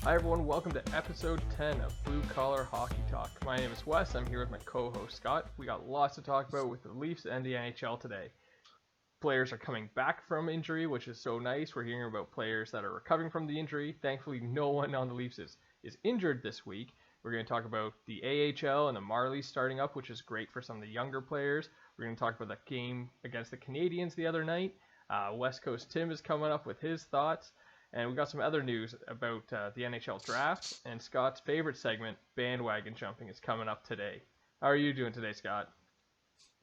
Hi everyone, welcome to episode 10 of Blue Collar Hockey Talk. My name is Wes, I'm here with my co-host Scott. We got lots to talk about with the Leafs and the NHL today. Players are coming back from injury, which is so nice. We're hearing about players that are recovering from the injury. Thankfully, no one on the Leafs is injured this week. We're going to talk about the AHL and the Marlies starting up, which is great for some of the younger players. We're going to talk about that game against the Canadiens the other night. West Coast Tim is coming up with his thoughts. And we got some other news about the NHL Draft, and Scott's favorite segment, Bandwagon Jumping, is coming up today. How are you doing today, Scott?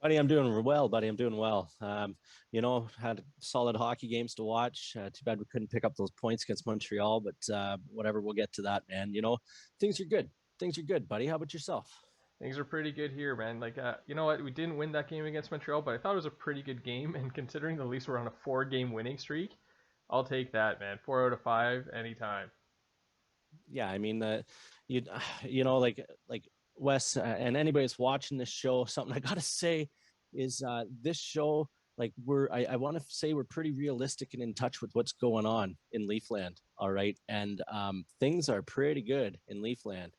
Buddy, I'm doing well, buddy. I'm doing well. Had solid hockey games to watch. Too bad we couldn't pick up those points against Montreal, but whatever, we'll get to that, man. Things are good. Things are good, buddy. How about yourself? Things are pretty good here, man. You know what? We didn't win that game against Montreal, but I thought it was a pretty good game, and considering the Leafs were on a 4-game winning streak, I'll take that, man. 4 out of 5 anytime. Yeah, I mean, like Wes and anybody that's watching this show, something I gotta say is this show, like I want to say we're pretty realistic and in touch with what's going on in Leafland. All right, and things are pretty good in Leafland.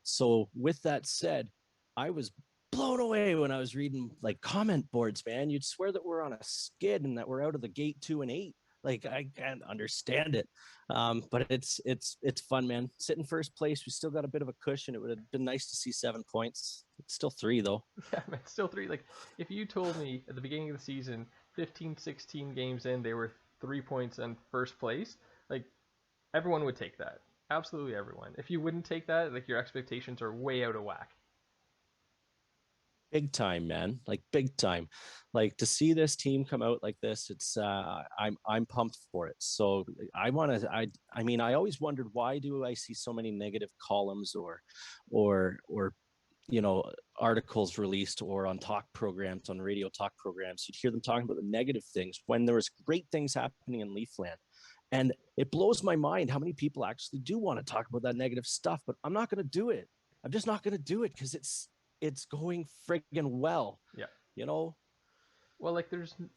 So with that said, I was blown away when I was reading like comment boards, man. You'd swear that we're on a skid and that we're out of the gate 2-8. Like I can't understand it, but it's fun, man. Sitting first place, we still got a bit of a cushion. It would have been nice to see 7 points. It's still 3 though. Yeah, man, still 3. Like, if you told me at the beginning of the season, 15, 16 games in, they were 3 points in first place, like, everyone would take that. Absolutely everyone. If you wouldn't take that, like, your expectations are way out of whack. Big time, man. Like big time. Like to see this team come out like this, it's I'm pumped for it. So I always wondered, why do I see so many negative columns or articles released or on talk programs, on radio talk programs. You'd hear them talking about the negative things when there was great things happening in Leafland. And it blows my mind how many people actually do want to talk about that negative stuff, but I'm not going to do it. I'm just not going to do it because it's going friggin' well. Yeah. You know? Well, like,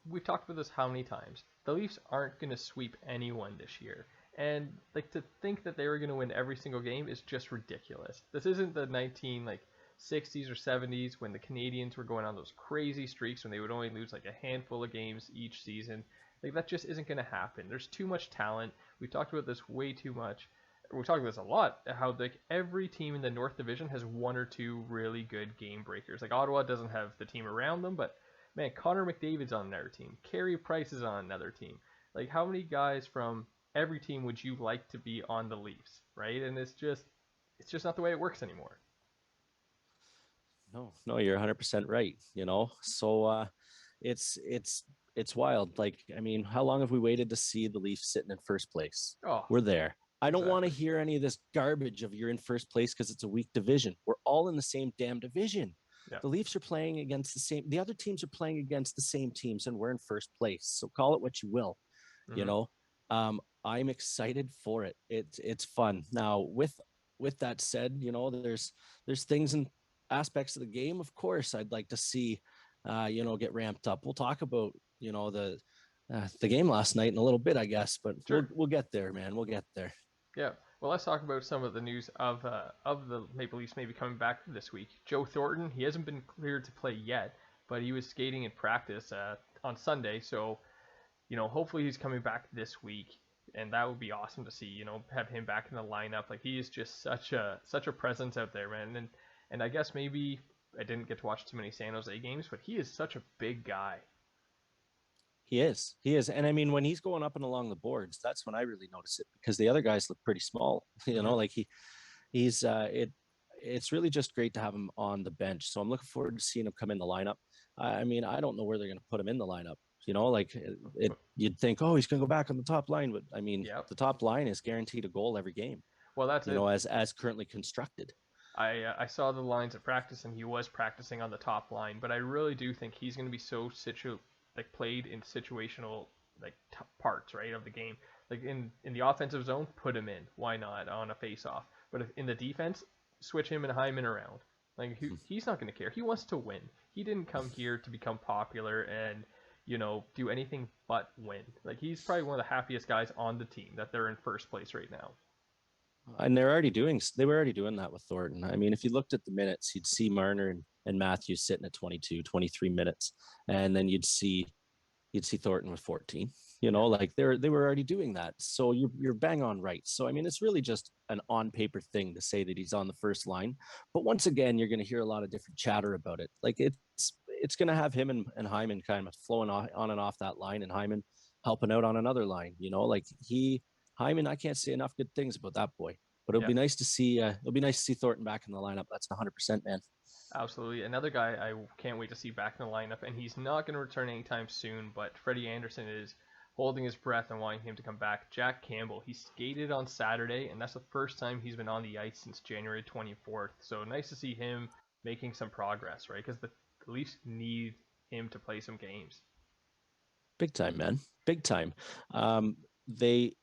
we've talked about this how many times. The Leafs aren't going to sweep anyone this year. And, like, to think that they were going to win every single game is just ridiculous. This isn't the 60s or 70s when the Canadiens were going on those crazy streaks when they would only lose like a handful of games each season. Like, that just isn't going to happen. There's too much talent. We've talked about this way too much. We're talking about this a lot, how like every team in the North Division has 1 or 2 really good game breakers. Like, Ottawa doesn't have the team around them, but man, Connor McDavid's on another team. Carey Price is on another team. Like, how many guys from every team would you like to be on the Leafs, right? And it's just not the way it works anymore. No, you're 100% right. So it's wild. Like, I mean, how long have we waited to see the Leafs sitting in first place? Oh, we're there. I don't want to exactly. hear any of this garbage of you're in first place because it's a weak division. We're all in the same damn division. Yeah. The Leafs are playing against the other teams are playing against the same teams, and we're in first place. So call it what you will. Mm-hmm. I'm excited for it. It's fun. Now with that said, there's things and aspects of the game, of course, I'd like to see get ramped up. We'll talk about the game last night in a little bit, I guess, but Sure. we'll get there, man. We'll get there. Yeah. Well, let's talk about some of the news of the Maple Leafs maybe coming back this week. Joe Thornton, he hasn't been cleared to play yet, but he was skating in practice on Sunday, so hopefully he's coming back this week, and that would be awesome to see. Have him back in the lineup. Like, he is just such a presence out there, man. And I guess maybe I didn't get to watch too many San Jose games, but he is such a big guy. He is. And I mean, when he's going up and along the boards, that's when I really notice it, because the other guys look pretty small. Mm-hmm. Like it's really just great to have him on the bench. So I'm looking forward to seeing him come in the lineup. I mean, I don't know where they're going to put him in the lineup. You'd think, oh, he's going to go back on the top line, but I mean, Yep. the top line is guaranteed a goal every game. Well, that's it. As currently constructed. I saw the lines at practice, and he was practicing on the top line, but I really do think he's going to be so played in situational parts, right, of the game. Like, in the offensive zone, put him in. Why not on a face-off? But if in the defense, switch him and Hyman around. Like, he's not going to care. He wants to win. He didn't come here to become popular and do anything but win. Like, he's probably one of the happiest guys on the team that they're in first place right now. And they were already doing that with Thornton. I mean, if you looked at the minutes, you'd see Marner and Matthews sitting at 22, 23 minutes, and then you'd see Thornton with 14. Yeah. Like they were already doing that. So you're bang on right. So I mean, it's really just an on paper thing to say that he's on the first line. But once again, you're going to hear a lot of different chatter about it. Like it's going to have him and Hyman kind of flowing on and off that line, and Hyman helping out on another line. Like Hyman, I can't say enough good things about that boy. But it'll Yeah. be nice to see. It'll be nice to see Thornton back in the lineup. That's 100%, man. Absolutely. Another guy I can't wait to see back in the lineup, and he's not going to return anytime soon, but Freddie Anderson is holding his breath and wanting him to come back. Jack Campbell, he skated on Saturday, and that's the first time he's been on the ice since January 24th. So nice to see him making some progress, right? Because the Leafs need him to play some games. Big time, man. Big time. They,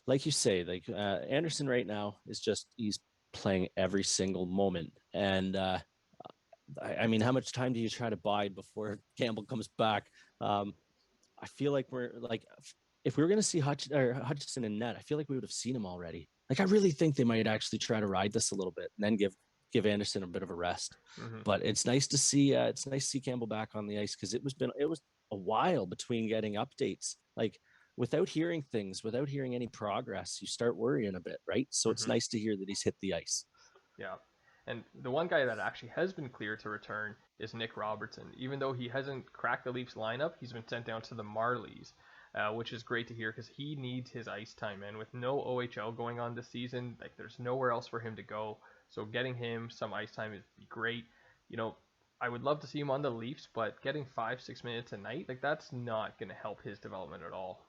like you say, like Anderson right now is he's playing every single moment. And I mean, how much time do you try to bide before Campbell comes back? I feel like we're like, if we were going to see Hutchinson in net, I feel like we would have seen him already. Like, I really think they might actually try to ride this a little bit and then give Anderson a bit of a rest. Mm-hmm. But it's nice to see Campbell back on the ice, because it was a while between getting updates. Like, without hearing any progress, you start worrying a bit, right? So it's Mm-hmm. nice to hear that he's hit the ice. Yeah. And the one guy that actually has been cleared to return is Nick Robertson. Even though he hasn't cracked the Leafs lineup, he's been sent down to the Marlies, which is great to hear because he needs his ice time. And with no OHL going on this season, like there's nowhere else for him to go. So getting him some ice time would be great. I would love to see him on the Leafs, but getting 5-6 minutes a night, like that's not going to help his development at all.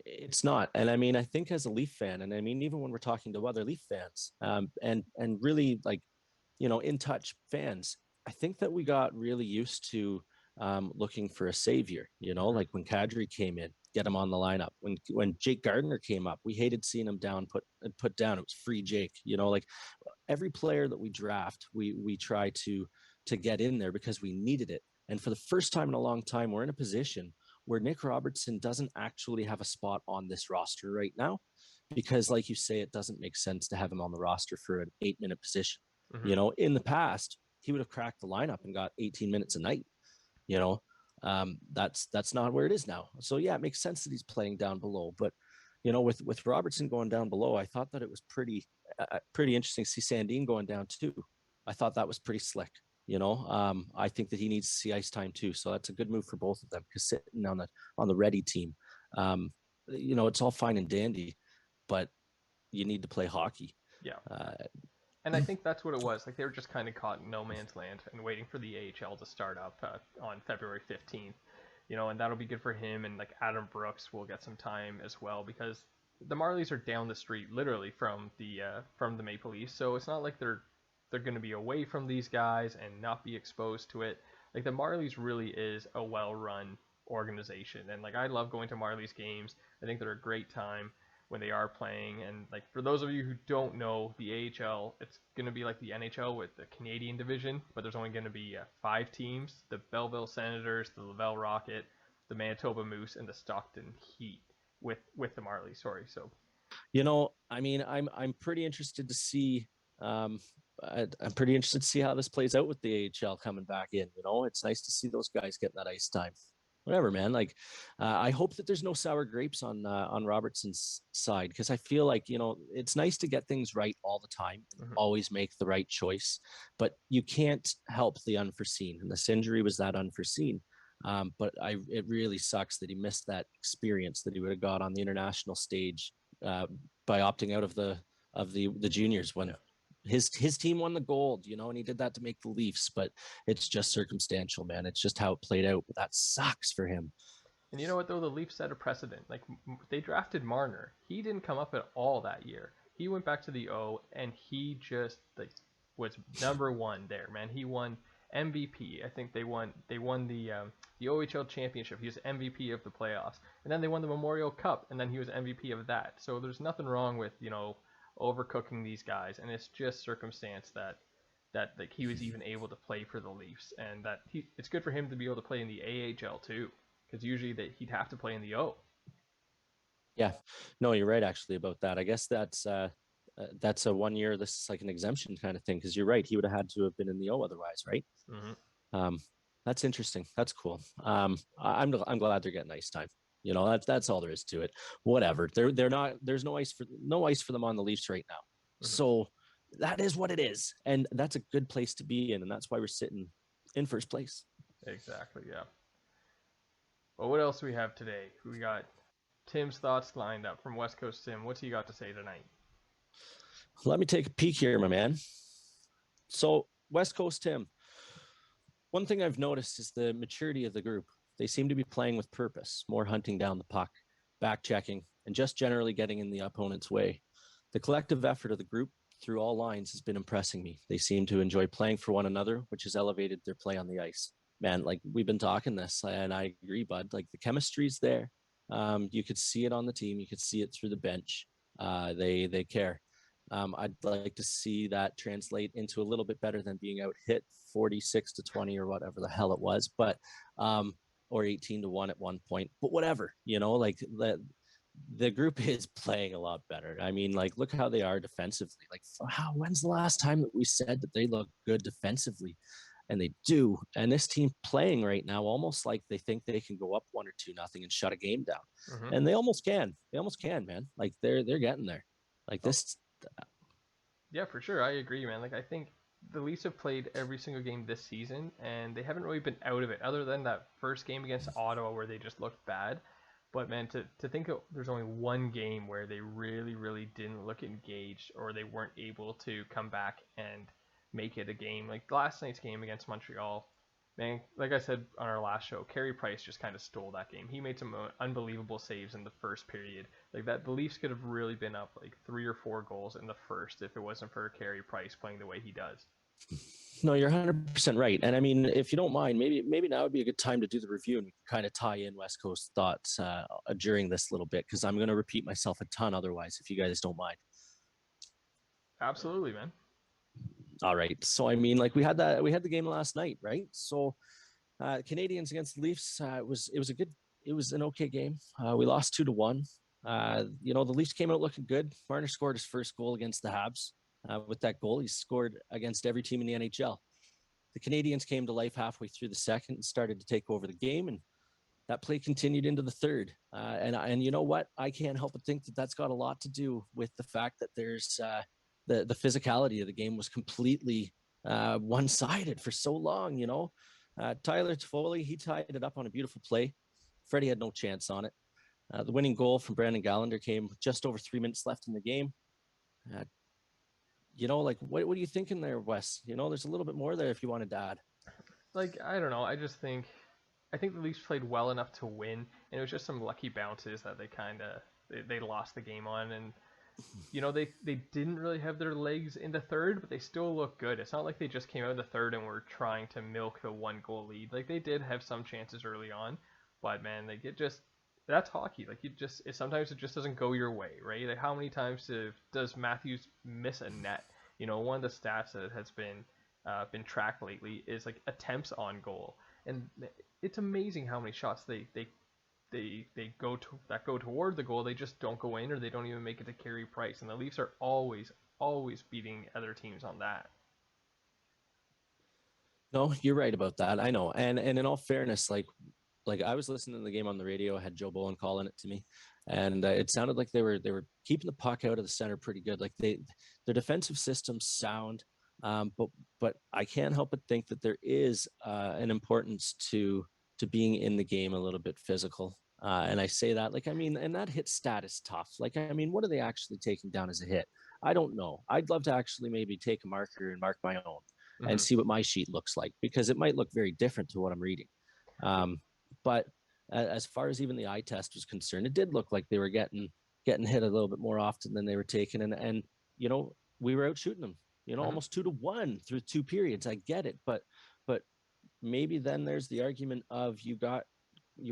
It's not. And I mean, I think as a Leaf fan, and I mean, even when we're talking to other Leaf fans, and really like, in touch fans, I think that we got really used to looking for a savior, Mm-hmm. like when Kadri came in, get him on the lineup. When Jake Gardiner came up, we hated seeing him put down. It was free Jake, like every player that we draft, we try to get in there because we needed it. And for the first time in a long time, we're in a position where Nick Robertson doesn't actually have a spot on this roster right now, because like you say, it doesn't make sense to have him on the roster for an 8-minute position. Mm-hmm. In the past, he would have cracked the lineup and got 18 minutes a night. That's not where it is now. So yeah, it makes sense that he's playing down below. But with Robertson going down below, I thought that it was pretty interesting to see Sandin going down too. I thought that was pretty slick. I think that he needs to see ice time too. So that's a good move for both of them, because sitting on the ready team, it's all fine and dandy, but you need to play hockey. Yeah. And I think that's what it was. Like they were just kind of caught in no man's land and waiting for the AHL to start up on February 15th. And that'll be good for him. And like Adam Brooks will get some time as well, because the Marlies are down the street, literally from the Maple Leafs. So it's not like they're going to be away from these guys and not be exposed to it. Like the Marlies really is a well-run organization, and like I love going to Marlies games. I think they're a great time when they are playing. And like for those of you who don't know, the AHL, it's going to be like the NHL with the Canadian division, but there's only going to be 5 teams: the Belleville Senators, the Laval Rocket, the Manitoba Moose, and the Stockton Heat with the Marlies. Sorry. So I mean, I'm pretty interested to see. I'm pretty interested to see how this plays out with the AHL coming back in. It's nice to see those guys getting that ice time. Whatever, man. Like, I hope that there's no sour grapes on Robertson's side, because I feel like it's nice to get things right all the time, and always make the right choice, but you can't help the unforeseen, and this injury was that unforeseen. But it really sucks that he missed that experience that he would have got on the international stage by opting out of the juniors when his team won the gold, and he did that to make the Leafs. But it's just circumstantial, man. It's just how it played out. But that sucks for him. And you know what though? The Leafs set a precedent. Like they drafted Marner. He didn't come up at all that year. He went back to the O, and he just like was number one there, man. He won MVP. I think they won the OHL championship. He was MVP of the playoffs, and then they won the Memorial Cup, and then he was MVP of that. So there's nothing wrong with overcooking these guys, and it's just circumstance that like he was even able to play for the Leafs, and that it's good for him to be able to play in the AHL too, because usually he'd have to play in the O. Yeah, no, you're right actually about that. I guess that's a 1 year. This is like an exemption kind of thing because you're right. He would have had to have been in the O otherwise, right? Mm-hmm. Um, that's interesting. That's cool. I'm glad they're getting ice time. You know, that's all there is to it. Whatever. They're not. There's no ice for them on the Leafs right now. Mm-hmm. So that is what it is, and that's a good place to be in, and that's why we're sitting in first place. Exactly. Yeah. Well, what else do we have today? We got Tim's thoughts lined up from West Coast Tim. What's he got to say tonight? Let me take a peek here, my man. So West Coast Tim. One thing I've noticed is the maturity of the group. They seem to be playing with purpose, more hunting down the puck, back checking, and just generally getting in the opponent's way. The collective effort of the group through all lines has been impressing me. They seem to enjoy playing for one another, which has elevated their play on the ice. Man, like we've been talking this, and I agree, bud. Like the chemistry's there. You could see it on the team. You could see it through the bench. They care. I'd like to see that translate into a little bit better than being out hit 46-20 or whatever the hell it was, but or 18-1 at one point. But whatever, like the group is playing a lot better. I mean, like look how they are defensively. Like when's the last time that we said that they look good defensively? And they do. And this team playing right now almost like they think they can go up 1 or 2-0 and shut a game down. Mm-hmm. And they almost can. They almost can, man. Like they're getting there. Like this. Yeah, for sure. I agree, man. Like I think the Leafs have played every single game this season, and they haven't really been out of it, other than that first game against Ottawa where they just looked bad. But man, to think there's only one game where they really, really didn't look engaged, or they weren't able to come back and make it a game. Like last night's game against Montreal, man, like I said on our last show, Carey Price just kind of stole that game. He made some unbelievable saves in the first period. Like that, the Leafs could have really been up like 3 or 4 goals in the first if it wasn't for Carey Price playing the way he does. No, you're 100% right. And I mean, if you don't mind, maybe now would be a good time to do the review and kind of tie in West Coast thoughts during this little bit, because I'm going to repeat myself a ton otherwise, if you guys don't mind. Absolutely, man. All right. So, I mean, like we had the game last night, right? So Canadiens against the Leafs, it was an okay game. We lost 2-1. The Leafs came out looking good. Marner scored his first goal against the Habs. With that goal, he scored against every team in the NHL. The Canadiens came to life halfway through the second and started to take over the game, and that play continued into the third. And you know what? I can't help but think that that's got a lot to do with the fact that there's the physicality of the game was completely one-sided for so long. Tyler Toffoli, he tied it up on a beautiful play. Freddie had no chance on it. The winning goal from Brandon Gallagher came just over 3 minutes left in the game. Like what are you thinking there, Wes? There's a little bit more there if you wanted to add. Like I don't know. I think the Leafs played well enough to win, and it was just some lucky bounces that they lost the game on. And they didn't really have their legs in the third, but they still look good. It's not like they just came out in the third and were trying to milk the 1 goal lead. Like they did have some chances early on, but man, that's hockey. Like sometimes it just doesn't go your way, right? Like how many times does Matthews miss a net? One of the stats that has been tracked lately is like attempts on goal, and it's amazing how many shots they go toward the goal, they just don't go in, or they don't even make it to Carey Price, and the Leafs are always beating other teams on that. No, you're right about that. I know, and in all fairness, like I was listening to the game on the radio. I had Joe Bowen calling it to me, and it sounded like they were keeping the puck out of the center pretty good. Like their defensive system's sound, but I can't help but think that there is an importance to being in the game a little bit physical. And I say that, like, I mean, and that hit stat is tough. Like, I mean, what are they actually taking down as a hit? I don't know. I'd love to actually maybe take a marker and mark my own and see what my sheet looks like, because it might look very different to what I'm reading. But as far as even the eye test was concerned, it did look like they were getting hit a little bit more often than they were taking. And we were out shooting them, almost 2-1 through 2 periods. I get it. But maybe then there's the argument of you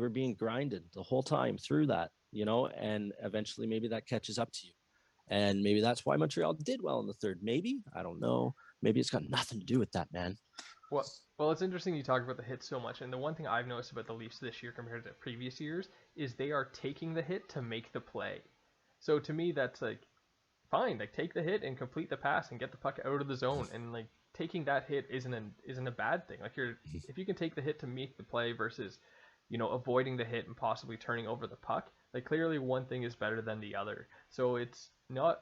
were being grinded the whole time through that, and eventually maybe that catches up to you. And maybe that's why Montreal did well in the third. Maybe, I don't know. Maybe it's got nothing to do with that, man. Well, it's interesting you talk about the hits so much, and the one thing I've noticed about the Leafs this year compared to previous years is they are taking the hit to make the play. So to me, that's like fine, like take the hit and complete the pass and get the puck out of the zone, and like taking that hit isn't a bad thing. Like if you can take the hit to make the play versus avoiding the hit and possibly turning over the puck, like clearly one thing is better than the other. So it's not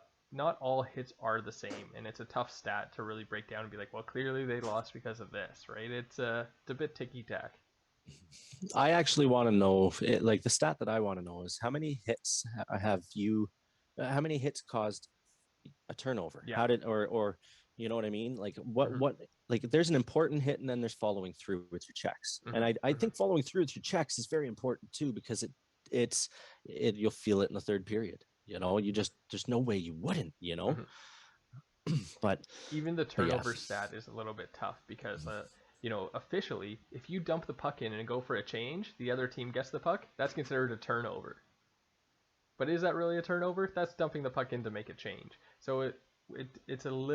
all hits are the same, and it's a tough stat to really break down and be like, well, clearly they lost because of this, right? It's a bit ticky tack. I actually want to know, like the stat that I want to know is how many hits have you, how many hits caused a turnover? Yeah. How did, or you know what I mean? Like Mm-hmm. like there's an important hit and then there's following through with your checks. Mm-hmm. And I Mm-hmm. think following through with your checks is very important too, because you'll feel it in the third period. There's no way you wouldn't. Mm-hmm. But Even the yeah, turnover stat is a little bit tough because officially, if you dump the puck in and go for a change, the other team gets the puck, that's considered a turnover. But is that really a turnover? That's dumping the puck in to make a change. So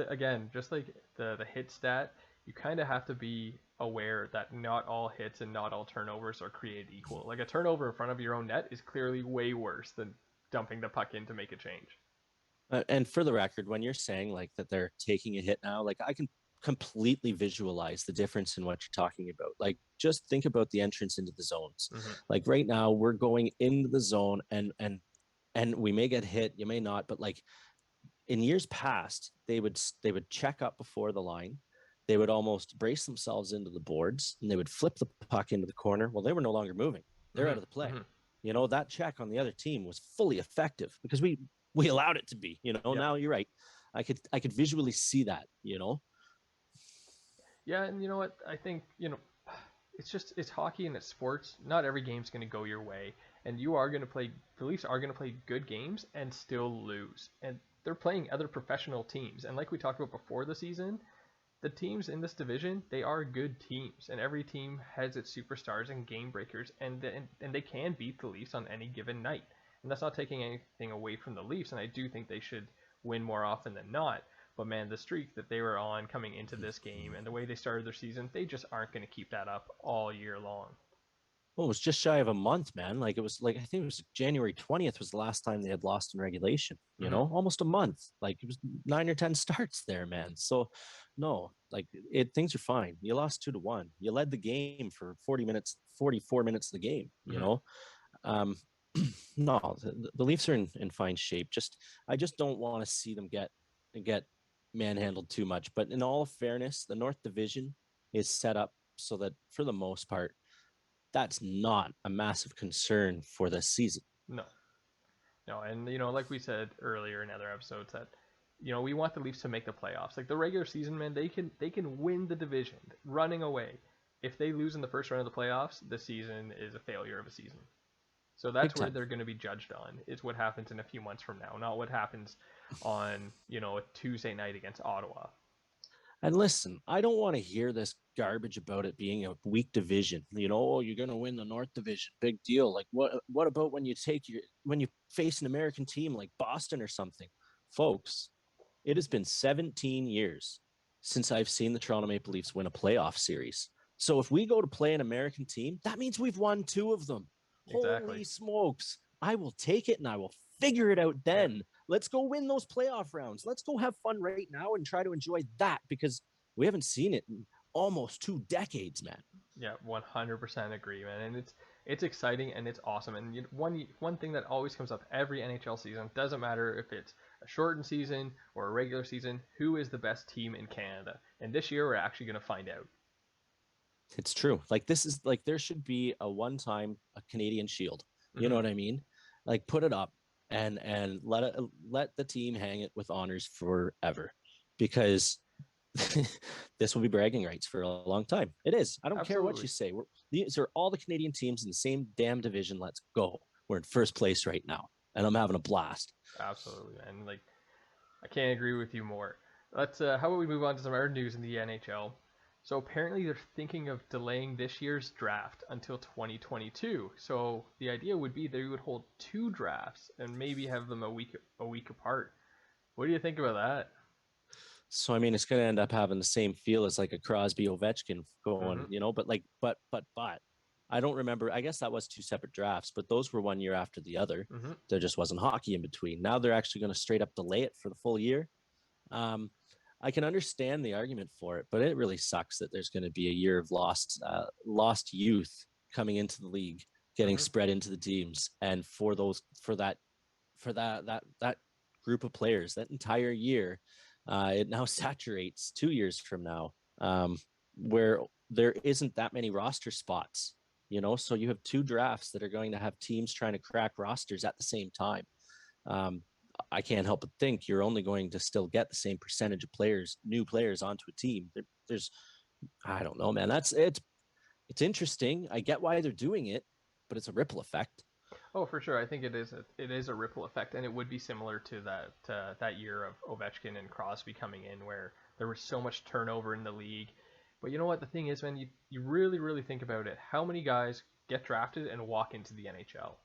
again, just like the hit stat, you kind of have to be aware that not all hits and not all turnovers are created equal. Like a turnover in front of your own net is clearly way worse than dumping the puck in to make a change. and for the record, when you're saying like that they're taking a hit now, like I can completely visualize the difference in what you're talking about. Like just think about the entrance into the zones. Mm-hmm. Like right now we're going into the zone and we may get hit, you may not, but like in years past, they would check up before the line. They would almost brace themselves into the boards and they would flip the puck into the corner. Well, they were no longer moving. They're out of the play. Mm-hmm. That check on the other team was fully effective because we allowed it to be. Yep. Now you're right. I could visually see that. Yeah, and you know what? I think, it's hockey and it's sports. Not every game's going to go your way, and the Leafs are going to play good games and still lose. And they're playing other professional teams. And like we talked about before the season, the teams in this division, they are good teams, and every team has its superstars and game breakers, and they can beat the Leafs on any given night. And that's not taking anything away from the Leafs, and I do think they should win more often than not. But man, the streak that they were on coming into this game and the way they started their season, they just aren't going to keep that up all year long. Well, it was just shy of a month, man. Like it was like I think it was January 20th was the last time they had lost in regulation. Mm-hmm. Almost a month. Like it was 9 or 10 starts there, man. So no, like things are fine. You lost 2-1. You led the game for 40 minutes, 44 minutes of the game. Um, no, the Leafs are in fine shape. I just don't want to see them get manhandled too much. But in all fairness, the North Division is set up so that for the most part that's not a massive concern for this season. No, no, and like we said earlier in other episodes that we want the Leafs to make the playoffs. Like the regular season, man, they can win the division running away. If they lose in the first round of the playoffs, the season is a failure of a season. So that's where they're going to be judged on, is what happens in a few months from now, not what happens on, a Tuesday night against Ottawa. And listen, I don't want to hear this garbage about it being a weak division. Oh, you're going to win the North Division. Big deal. Like what about when you face an American team like Boston or something? Folks, it has been 17 years since I've seen the Toronto Maple Leafs win a playoff series. So if we go to play an American team, that means we've won 2 of them. Exactly. Holy smokes. I will take it and I will figure it out then. Yeah. Let's go win those playoff rounds. Let's go have fun right now and try to enjoy that because we haven't seen it in almost 2 decades, man. Yeah, 100% agree, man. And it's exciting and it's awesome. And one thing that always comes up every NHL season, doesn't matter if it's a shortened season or a regular season, who is the best team in Canada? And this year we're actually going to find out. It's true. Like this is like there should be a one-time a Canadian Shield. You know what I mean? Like put it up and let the team hang it with honors forever, because this will be bragging rights for a long time. It is. I don't care what you say. These are all the Canadian teams in the same damn division. Let's go. We're in first place right now, and I'm having a blast. Absolutely, and like I can't agree with you more. Let's. How about we move on to some other news in the NHL? So apparently they're thinking of delaying this year's draft until 2022. So the idea would be they would hold 2 drafts and maybe have them a week apart. What do you think about that? So I mean, it's going to end up having the same feel as like a Crosby Ovechkin going, Hmm. you know. But like, but I don't remember. I guess that was two separate drafts, but those were one year after the other. Hmm. There just wasn't hockey in between. Now they're actually going to straight up delay it for the full year. Um, I can understand the argument for it, but it really sucks that there's going to be a year of lost youth coming into the league, getting Hmm. spread into the teams, and for that group of players, that entire year, it now saturates 2 years from now, where there isn't that many roster spots. So you have two drafts that are going to have teams trying to crack rosters at the same time. um, I can't help but think you're only going to still get the same percentage of new players onto a team. There's, I don't know, man. It's interesting. I get why they're doing it, but it's a ripple effect. Oh, for sure. I think it is a ripple effect, and it would be similar to that year of Ovechkin and Crosby coming in, where there was so much turnover in the league. But you know what? The thing is, man, you really really think about it. How many guys get drafted and walk into the NHL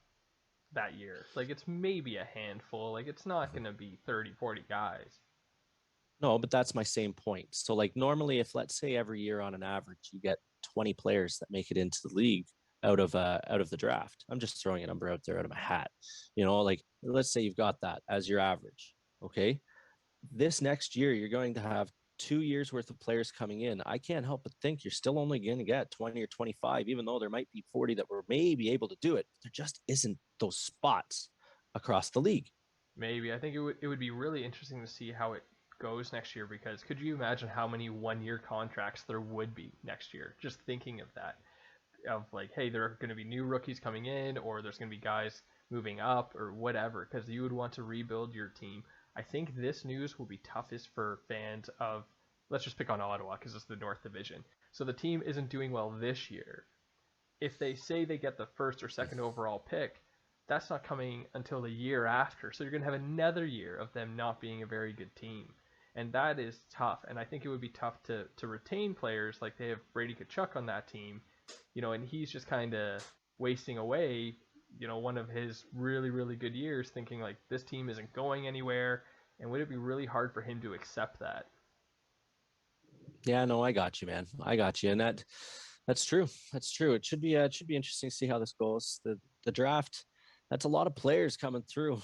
that year? Like it's maybe a handful. Like it's not gonna be 30, 40 guys. No, but that's my same point. So, like, normally, if let's say every year on an average you get 20 players that make it into the league out of the draft, I'm just throwing a number out there out of my hat. Like let's say you've got that as your average. Okay, this next year you're going to have 2 years worth of players coming in. I can't help but think you're still only going to get 20 or 25, even though there might be 40 that were maybe able to do it. There just isn't those spots across the league. Maybe I think it would be really interesting to see how it goes next year because could you imagine how many 1 year contracts there would be next year? Just thinking of that, of like, hey, there are going to be new rookies coming in, or there's going to be guys moving up, or whatever, because you would want to rebuild your team. I think this news will be toughest for fans of, let's just pick on Ottawa because it's the North Division. So the team isn't doing well this year. If they say they get the first or second overall pick, that's not coming until the year after. So you're going to have another year of them not being a very good team. And that is tough. And I think it would be tough to retain players like they have Brady Kachuk on that team, and he's just kind of wasting away, one of his really, really good years thinking like this team isn't going anywhere. And would it be really hard for him to accept that? Yeah, no, I got you, man. I got you, and that's true. That's true. It should be interesting to see how this goes. The draft, that's a lot of players coming through,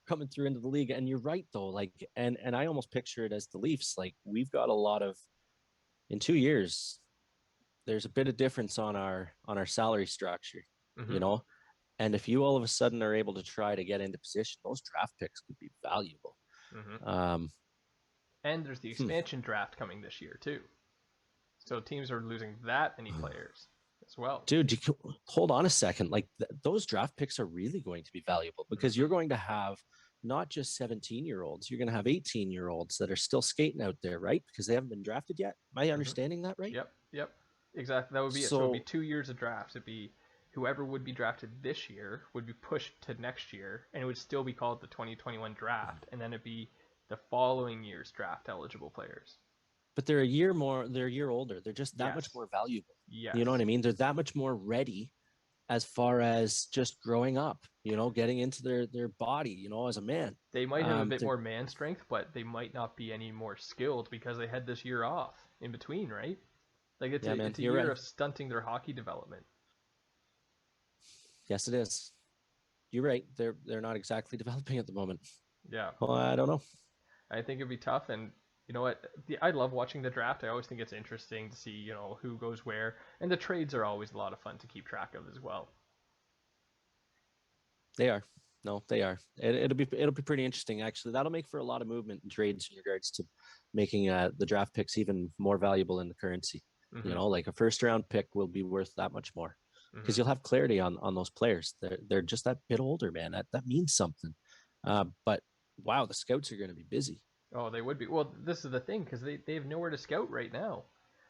coming through into the league. And you're right though. Like, and I almost picture it as the Leafs. Like, we've got a lot of in 2 years. There's a bit of difference on our salary structure, you Hmm. know. And if you all of a sudden are able to try to get into position, those draft picks could be valuable. Hmm. Um, And there's the expansion draft coming this year too. So teams are losing that many players as well. dude, hold on a second. Like those draft picks are really going to be valuable because Hmm. you're going to have not just 17-year-olds, you're going to have 18-year-olds that are still skating out there, right? Because they haven't been drafted yet. Am I Hmm. understanding that right? Yep, yep, exactly. That would be it. So it would be So, 2 years of drafts. It'd be whoever would be drafted this year would be pushed to next year, and it would still be called the 2021 draft, and then it'd be the following year's draft eligible players. but they're a year older. They're just that much Yes, more valuable. You know what yes. I mean? They're that much more ready as far as just growing up, getting into their body, as a man. They might have a bit They're more man strength, but they might not be any more skilled because they had this year off in between, right? Like it's Yeah, a man, it's a you're year right. of stunting their hockey development. Yes, it is. You're right. They're not exactly developing at the moment. Yeah. Well, I don't know. I think it'd be tough, and you know what? I love watching the draft. I always think it's interesting to see who goes where, and the trades are always a lot of fun to keep track of as well. They are. No, they are. It'll be pretty interesting actually. That'll make for a lot of movement and trades in regards to making the draft picks even more valuable in the currency. Hmm. Like a first round pick will be worth that much more because Hmm. you'll have clarity on those players. They're just that bit older, man. That means something. But wow, the scouts are going to be busy. Oh, they would be. Well, this is the thing because they have nowhere to scout right now.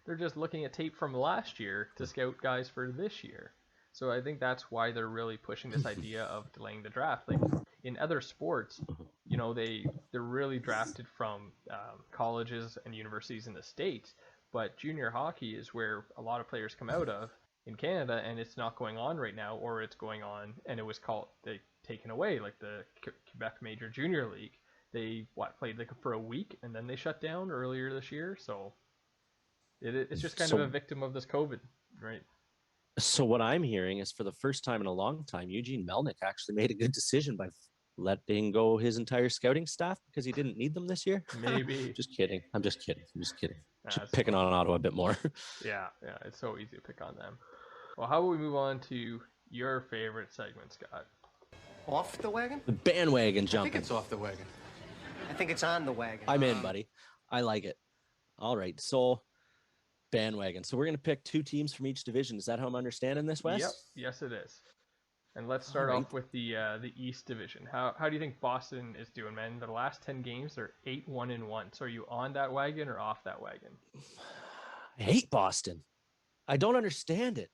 They're just looking at tape from last year to scout guys for this year. So I think that's why they're really pushing this idea of delaying the draft. Like in other sports, they're really drafted from colleges and universities in the states, but junior hockey is where a lot of players come out of in Canada, and it's not going on right now, or it's going on and it was called they taken away, like the Quebec Major Junior League. They played like for a week and then they shut down earlier this year. So it's just kind of a So victim of this COVID, right? So what I'm hearing is for the first time in a long time, Eugene Melnick actually made a good decision by letting go his entire scouting staff because he didn't need them this year. Maybe. Just kidding. I'm just kidding. I'm just kidding. Just That's picking funny. on Ottawa a bit more. Yeah, it's so easy to pick on them. Well, how about we move on to your favorite segment, Scott? Off the wagon? The bandwagon I jumping. think it's off the wagon. I think it's on the wagon. I'm in, buddy. I like it. All right. So bandwagon. So we're going to pick 2 teams from each division. Is that how I'm understanding this, Wes? Yep. Yes, it is. And let's start off with the East Division. How do you think Boston is doing, man? The last 10 games, they're 8-1-1. So are you on that wagon or off that wagon? I hate Boston. I don't understand it.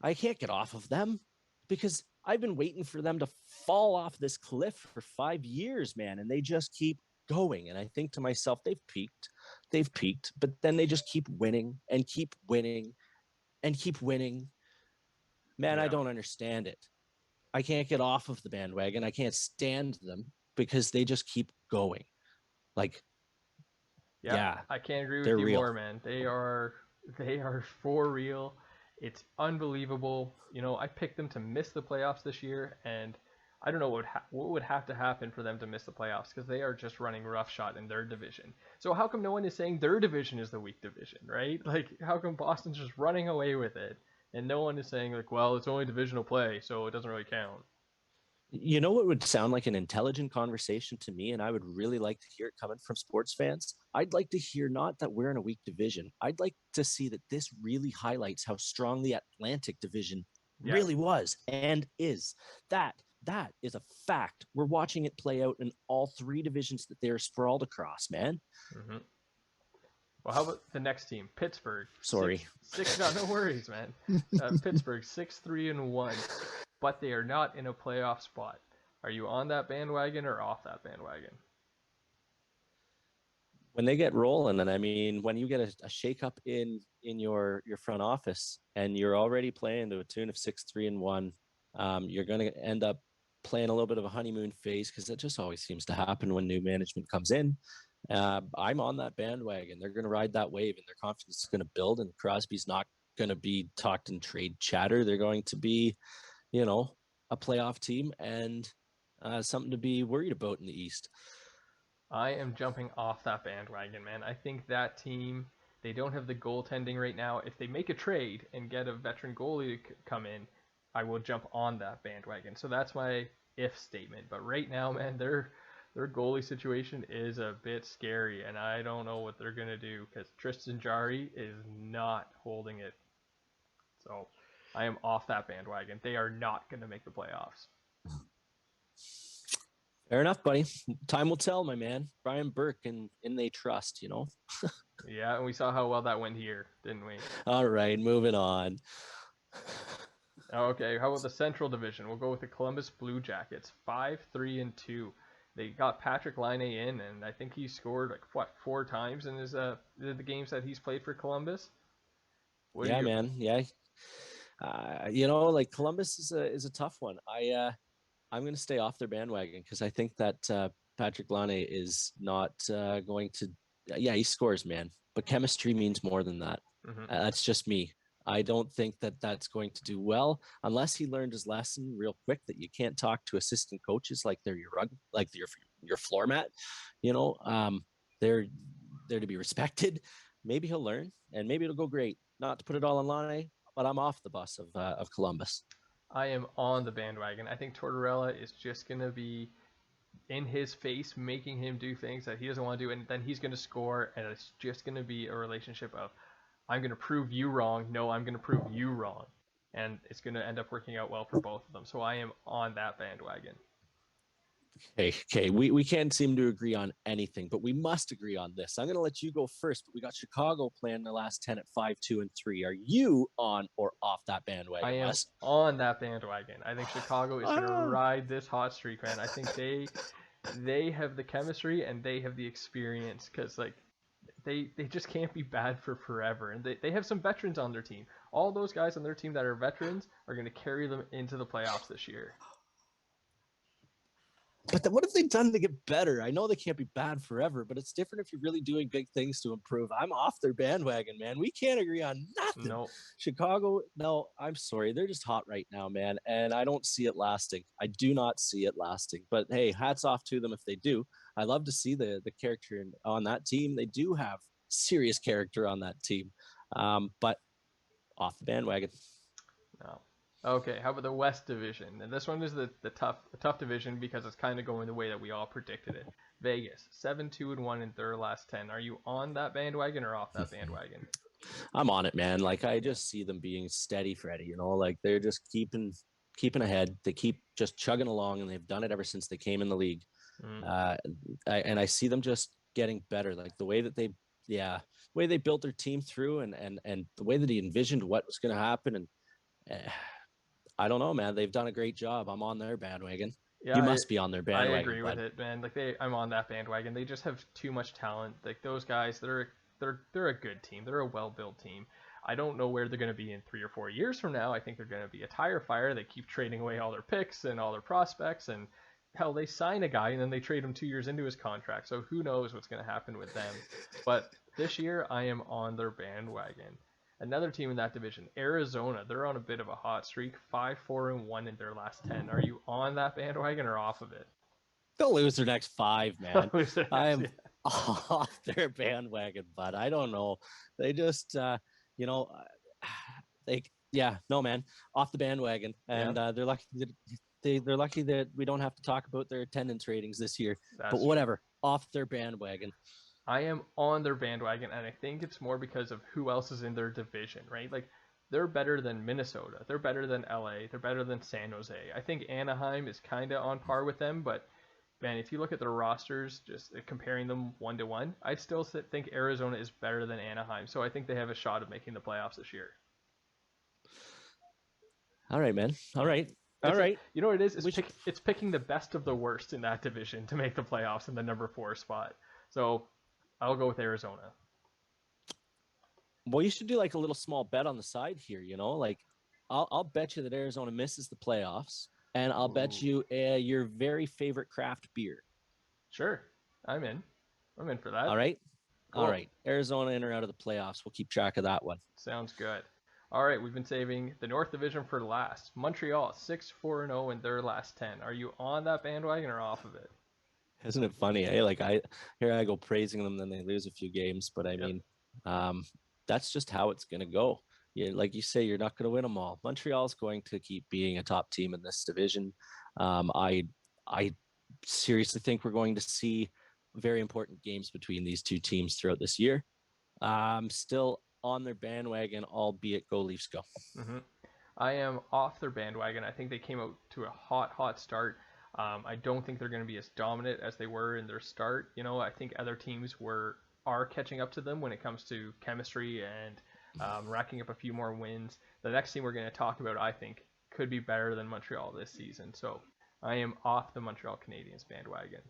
I can't get off of them because I've been waiting for them to fall off this cliff for 5 years, man, and they just keep going. And I think to myself, they've peaked, but then they just keep winning and keep winning and keep winning. Man, Yeah. I don't understand it. I can't get off of the bandwagon. I can't stand them because they just keep going. Like, yeah, I can't agree with they're you real. more, man. They are for real. It's unbelievable. You know, I picked them to miss the playoffs this year, and I don't know what would have to happen for them to miss the playoffs because they are just running roughshod in their division. So how come no one is saying their division is the weak division, right? Like, how come Boston's just running away with it, and no one is saying like, well, it's only divisional play, so it doesn't really count. You know what would sound like an intelligent conversation to me, and I would really like to hear it coming from sports fans? I'd like to hear not that we're in a weak division. I'd like to see that this really highlights how strong the Atlantic division really was and is. That is a fact. We're watching it play out in all 3 divisions that they're sprawled across, man. Mm-hmm. Well, how about the next team, Pittsburgh? Sorry. No worries, man. Pittsburgh 6-3-1, but they are not in a playoff spot. Are you on that bandwagon or off that bandwagon? When they get rolling, and I mean, when you get a shakeup in your front office, and you're already playing to a tune of 6-3-1, you're going to end up playing a little bit of a honeymoon phase because it just always seems to happen when new management comes in. I'm on that bandwagon. They're going to ride that wave, and their confidence is going to build. And Crosby's not going to be talked in trade chatter. They're going to be, a playoff team and something to be worried about in the East. I am jumping off that bandwagon, man. I think that team, they don't have the goaltending right now. If they make a trade and get a veteran goalie to come in, I will jump on that bandwagon. So that's my if statement. But right now, man, their goalie situation is a bit scary, and I don't know what they're going to do because Tristan Jarry is not holding it. So I am off that bandwagon. They are not going to make the playoffs. Fair enough, buddy. Time will tell, my man. Brian Burke and they trust, Yeah, and we saw how well that went here, didn't we? All right, moving on. Okay, how about the Central Division? We'll go with the Columbus Blue Jackets, 5-3-2. They got Patrick Laine in, and I think he scored 4 times in his the games that he's played for Columbus. Man. Yeah. Columbus is a tough one. I'm going to stay off their bandwagon because I think that Patrick Laine is not going to. Yeah, he scores, man. But chemistry means more than that. Mm-hmm. That's just me. I don't think that that's going to do well unless he learned his lesson real quick that you can't talk to assistant coaches like they're your floor mat. They're to be respected. Maybe he'll learn, and maybe it'll go great. Not to put it all on Laine, but I'm off the bus of Columbus. I am on the bandwagon. I think Tortorella is just going to be in his face, making him do things that he doesn't want to do, and then he's going to score, and it's just going to be a relationship of, I'm going to prove you wrong. No, I'm going to prove you wrong. And it's going to end up working out well for both of them. So I am on that bandwagon. Okay. We can't seem to agree on anything, but we must agree on this. I'm going to let you go first, but we got Chicago playing the last 10 at 5-2-3. Are you on or off that bandwagon? I am on that bandwagon. I think Chicago is going to ride this hot streak, man. I think they have the chemistry and they have the experience because they just can't be bad for forever. And they have some veterans on their team. All those guys on their team that are veterans are going to carry them into the playoffs this year. But then what have they done to get better? I know they can't be bad forever, but it's different if you're really doing big things to improve. I'm off their bandwagon, man. We can't agree on nothing. No. Chicago, no, I'm sorry. They're just hot right now, man. And I don't see it lasting. I do not see it lasting. But hey, hats off to them if they do. I love to see the character on that team. They do have serious character on that team. But off the bandwagon. No. Okay, how about the West Division? And this one is the tough division because it's kind of going the way that we all predicted it. Vegas, 7-2-1 in their last 10. Are you on that bandwagon or off that bandwagon? I'm on it, man. Like I just see them being steady, Freddie. Like they're just keeping ahead. They keep just chugging along, and they've done it ever since they came in the league. And I see them just getting better. Like the way that they built their team through, and the way that he envisioned what was going to happen, and I don't know, man. They've done a great job. I'm on their bandwagon. Yeah, you must be on their bandwagon. I agree with it, man. Like I'm on that bandwagon. They just have too much talent. Like those guys, they're a good team. They're a well-built team. I don't know where they're going to be in 3 or 4 years from now. I think they're going to be a tire fire. They keep trading away all their picks and all their prospects, and hell, they sign a guy and then they trade him 2 years into his contract. So who knows what's going to happen with them? But this year, I am on their bandwagon. Another team in that division, Arizona, they're on a bit of a hot streak, 5-4-1 in their last 10. Are you on that bandwagon or off of it? They'll lose their next 5, man. I am off their bandwagon, but I don't know. They just, no, man, off the bandwagon, and they're lucky that they're lucky that we don't have to talk about their attendance ratings this year. But whatever, off their bandwagon. I am on their bandwagon, and I think it's more because of who else is in their division, right? Like, they're better than Minnesota. They're better than LA. They're better than San Jose. I think Anaheim is kind of on par with them, but, man, if you look at their rosters, just comparing them 1-to-1, I'd still think Arizona is better than Anaheim. So I think they have a shot of making the playoffs this year. All right, man. All right. You know what it is? It's picking the best of the worst in that division to make the playoffs in the number 4 spot. So I'll go with Arizona. Well, you should do like a little small bet on the side here, like I'll bet you that Arizona misses the playoffs, and I'll bet you your very favorite craft beer. Sure. I'm in for that. All right. Cool. All right. Arizona in or out of the playoffs. We'll keep track of that one. Sounds good. All right. We've been saving the North Division for last. Montreal, 6-4-0 in their last 10. Are you on that bandwagon or off of it? Isn't it funny? I go praising them, then they lose a few games. But I mean, that's just how it's going to go. Like you say, you're not going to win them all. Montreal's going to keep being a top team in this division. I seriously think we're going to see very important games between these two teams throughout this year. Still on their bandwagon, albeit go Leafs go. Mm-hmm. I am off their bandwagon. I think they came out to a hot start. I don't think they're going to be as dominant as they were in their start. I think other teams are catching up to them when it comes to chemistry and racking up a few more wins. The next team we're going to talk about, I think, could be better than Montreal this season. So I am off the Montreal Canadiens bandwagon.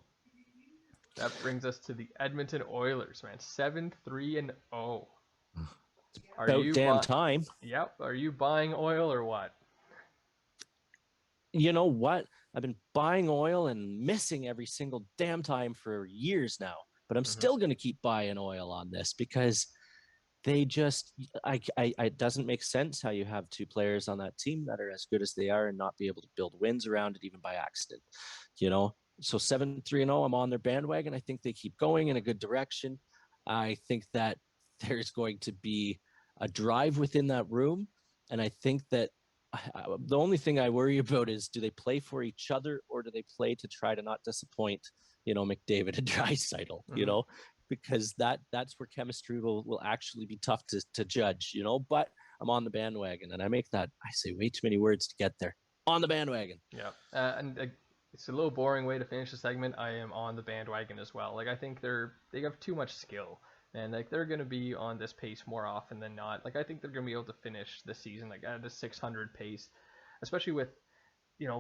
That brings us to the Edmonton Oilers, man. 7-3-0. About damn time. Yep. Are you buying oil or what? You know what? I've been buying oil and missing every single damn time for years now. But I'm still going to keep buying oil on this because they just, it doesn't make sense how you have 2 players on that team that are as good as they are and not be able to build wins around it even by accident. So 7-3-0, I'm on their bandwagon. I think they keep going in a good direction. I think that there's going to be a drive within that room. And I think that the only thing I worry about is, do they play for each other or do they play to try to not disappoint, McDavid and Draisaitl, because that's where chemistry will actually be tough to judge, but I'm on the bandwagon, and I say way too many words to get there. On the bandwagon. Yeah. And it's a little boring way to finish the segment. I am on the bandwagon as well. Like, I think they have too much skill, and like they're going to be on this pace more often than not. Like, I think they're going to be able to finish the season like at a 600 pace, especially with,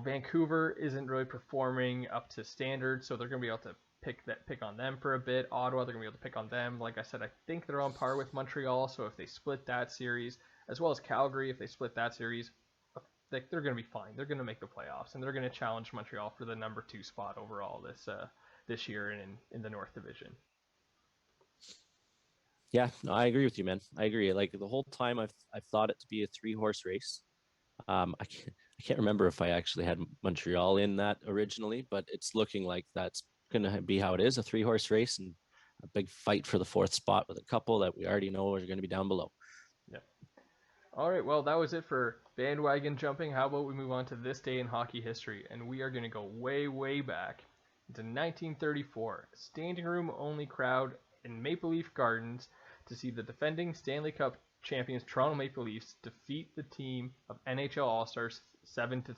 Vancouver isn't really performing up to standard, so they're going to be able to pick on them for a bit. Ottawa, they're going to be able to pick on them. Like I said, I think they're on par with Montreal, so if they split that series, as well as Calgary, if they split that series, they're going to be fine. They're going to make the playoffs, and they're going to challenge Montreal for the number 2 spot overall this year in the North Division. Yeah, no, I agree with you, man. I agree. Like the whole time, I've thought it to be a 3-horse race. I can't remember if I actually had Montreal in that originally, but it's looking like that's going to be how it is, a 3-horse race and a big fight for the 4th spot with a couple that we already know are going to be down below. Yeah. All right, well, that was it for bandwagon jumping. How about we move on to this day in hockey history? And we are going to go way, way back into 1934. A standing room only crowd in Maple Leaf Gardens to see the defending Stanley Cup champions Toronto Maple Leafs defeat the team of NHL All-Stars 7-3.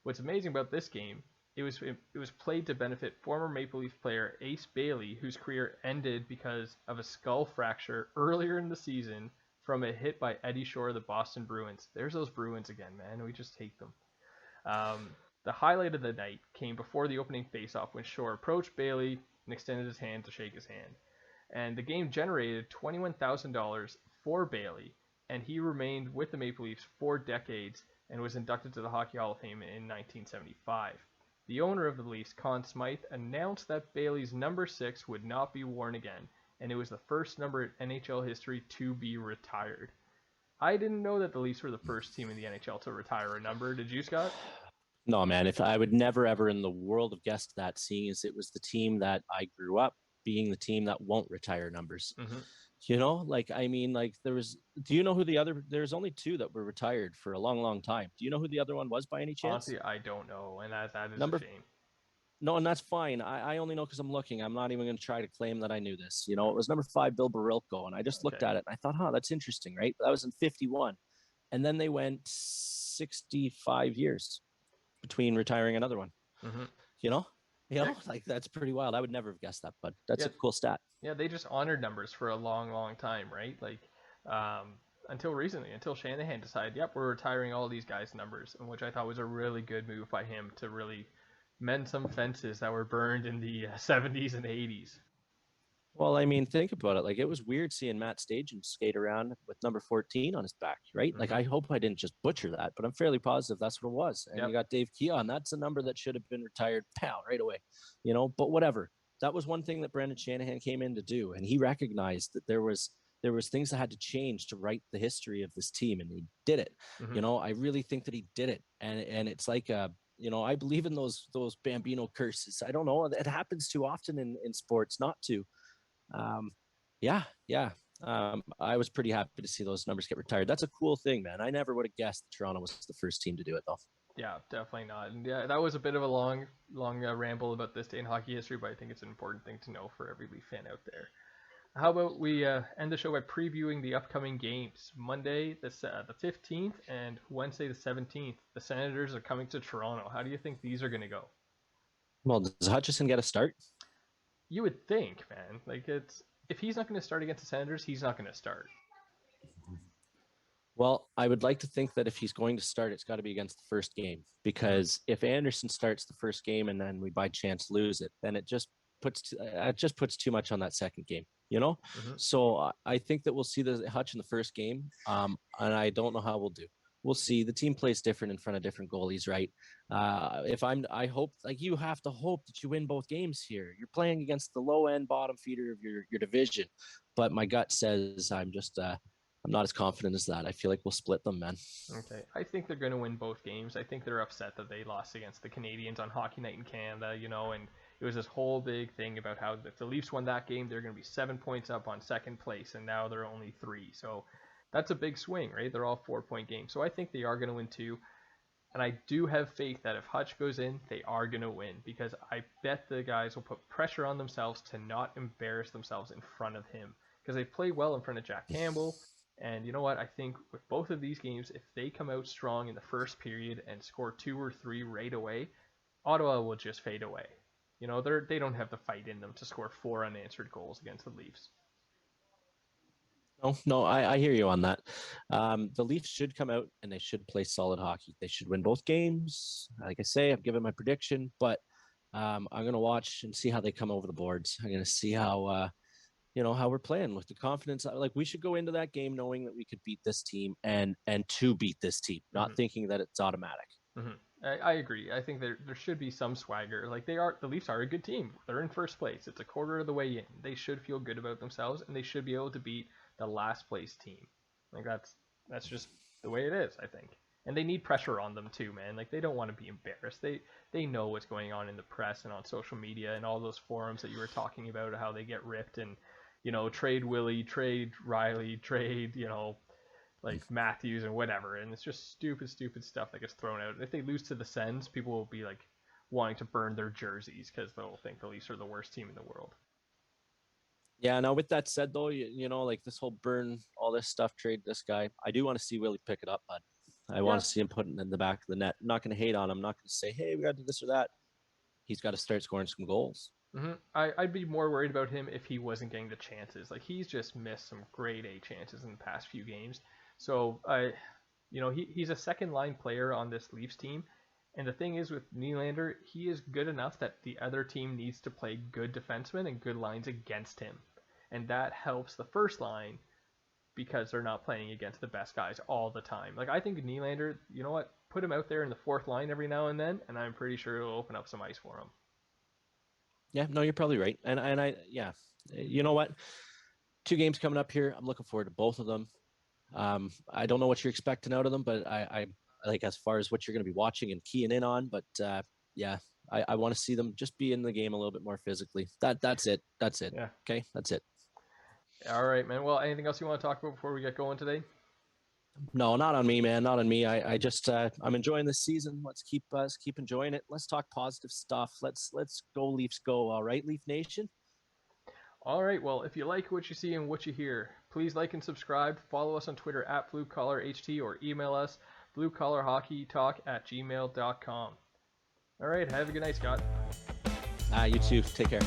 What's amazing about this game, it was played to benefit former Maple Leaf player Ace Bailey, whose career ended because of a skull fracture earlier in the season from a hit by Eddie Shore of the Boston Bruins. There's those Bruins again, man. We just hate them. The highlight of the night came before the opening faceoff when Shore approached Bailey and extended his hand to shake his hand. And the game generated $21,000 for Bailey, and he remained with the Maple Leafs 4 decades and was inducted to the Hockey Hall of Fame in 1975. The owner of the Leafs, Conn Smythe, announced that Bailey's number 6 would not be worn again, and it was the first number in NHL history to be retired. I didn't know that the Leafs were the first team in the NHL to retire a number. Did you, Scott? No, man. If I would never ever in the world have guessed that, seeing as it was the team that I grew up being the team that won't retire numbers. Mm-hmm. You know, like, I mean, like do you know who there's only 2 that were retired for a long, long time. Do you know who the other one was by any chance? Honestly, I don't know, and that is Number a shame. No, and that's fine. I only know because I'm looking. I'm not even going to try to claim that I knew this. You know, it was number 5, Bill Barilko, and I just looked at it and I thought, that's interesting, right? That was in 51. And then they went 65 years between retiring another one. Mm-hmm. You know, like that's pretty wild. I would never have guessed that, but that's a cool stat. Yeah, they just honored numbers for a long, long time, right? Like, until recently, until Shanahan decided, yep, we're retiring all these guys' numbers, which I thought was a really good move by him to really mend some fences that were burned in the 70s and 80s. Well, I mean, think about it. Like, it was weird seeing Matt Stajan skate around with number 14 on his back, right? Mm-hmm. Like, I hope I didn't just butcher that, but I'm fairly positive that's what it was. And you got Dave Keon. That's a number that should have been retired, right away. You know, but whatever. That was one thing that Brendan Shanahan came in to do, and he recognized that there was things that had to change to write the history of this team, and he did it. Mm-hmm. You know, I really think that he did it, and it's like you know, I believe in those Bambino curses. I don't know, it happens too often in sports not to. I was pretty happy to see those numbers get retired. That's a cool thing, man. I never would have guessed that Toronto was the first team to do it, though. Yeah, definitely not. And yeah, that was a bit of a long ramble about this day in hockey history, but I think it's an important thing to know for every Leaf fan out there. How about we end the show by previewing the upcoming games? Monday, the 15th, and Wednesday, the 17th. The Senators are coming to Toronto. How do you think these are going to go? Well, does Hutchison get a start? You would think, man. Like, if he's not going to start against the Senators, he's not going to start. Well, I would like to think that if he's going to start, it's got to be against the first game, because if Anderson starts the first game and then we by chance lose it, then it just puts too much on that second game, you know? Mm-hmm. So I think that we'll see the Hutch in the first game, and I don't know how we'll do. We'll see. The team plays different in front of different goalies, right? I hope, like, you have to hope that you win both games here. You're playing against the low end bottom feeder of your division, but my gut says I'm not as confident as that. I feel like we'll split them, man. Okay. I think they're going to win both games. I think they're upset that they lost against the Canadiens on Hockey Night in Canada, you know, and it was this whole big thing about how if the Leafs won that game, they're going to be 7 points up on second place, and now they're only 3. So that's a big swing, right? They're all 4-point games. So I think they are going to win 2. And I do have faith that if Hutch goes in, they are going to win, because I bet the guys will put pressure on themselves to not embarrass themselves in front of him, because they played well in front of Jack Campbell. And you know what? I think with both of these games, if they come out strong in the first period and score 2 or 3 right away, Ottawa will just fade away. You know, they don't have the fight in them to score 4 unanswered goals against the Leafs. No, I hear you on that. The Leafs should come out and they should play solid hockey. They should win both games. Like I say, I've given my prediction, but I'm going to watch and see how they come over the boards. I'm going to see how how we're playing with the confidence. Like, we should go into that game knowing that we could beat this team and to beat this team, not thinking that it's automatic. I agree. I think there should be some swagger. Like, the Leafs are a good team. They're in first place. It's a quarter of the way in. They should feel good about themselves, and they should be able to beat the last place team. Like, that's just the way it is, I think. And they need pressure on them too, man. Like, they don't want to be embarrassed. They know what's going on in the press and on social media and all those forums that you were talking about, how they get ripped and, trade Willie, trade Riley, trade, like Matthews and whatever. And it's just stupid stuff that gets thrown out. If they lose to the Sens, people will be like wanting to burn their jerseys because they'll think the Leafs are the worst team in the world. Yeah, now with that said, though, like this whole burn, all this stuff, trade this guy, I do want to see Willie pick it up, but I want to see him putting it in the back of the net. I'm not going to hate on him. I'm not going to say, hey, we got to do this or that. He's got to start scoring some goals. I'd be more worried about him if he wasn't getting the chances. Like, he's just missed some grade A chances in the past few games. So, he's a second-line player on this Leafs team. And the thing is with Nylander, he is good enough that the other team needs to play good defensemen and good lines against him. And that helps the first line because they're not playing against the best guys all the time. Like, I think Nylander, you know what? Put him out there in the fourth line every now and then, and I'm pretty sure it'll open up some ice for him. Yeah, no, you're probably right. And you know what? 2 games coming up here. I'm looking forward to both of them. I don't know what you're expecting out of them, but I like, as far as what you're going to be watching and keying in on. But I want to see them just be in the game a little bit more physically. That's it. Yeah. Okay, that's it. All right, man. Well, anything else you want to talk about before we get going today? No, not on me, man. Not on me. I just I'm enjoying this season. Let's keep enjoying it. Let's talk positive stuff. Let's go Leafs go. All right, Leaf Nation. All right. Well, if you like what you see and what you hear, please like and subscribe. Follow us on Twitter at BlueCollarHT or email us bluecollarhockeytalk@gmail.com. All right. Have a good night, Scott. You too. Take care.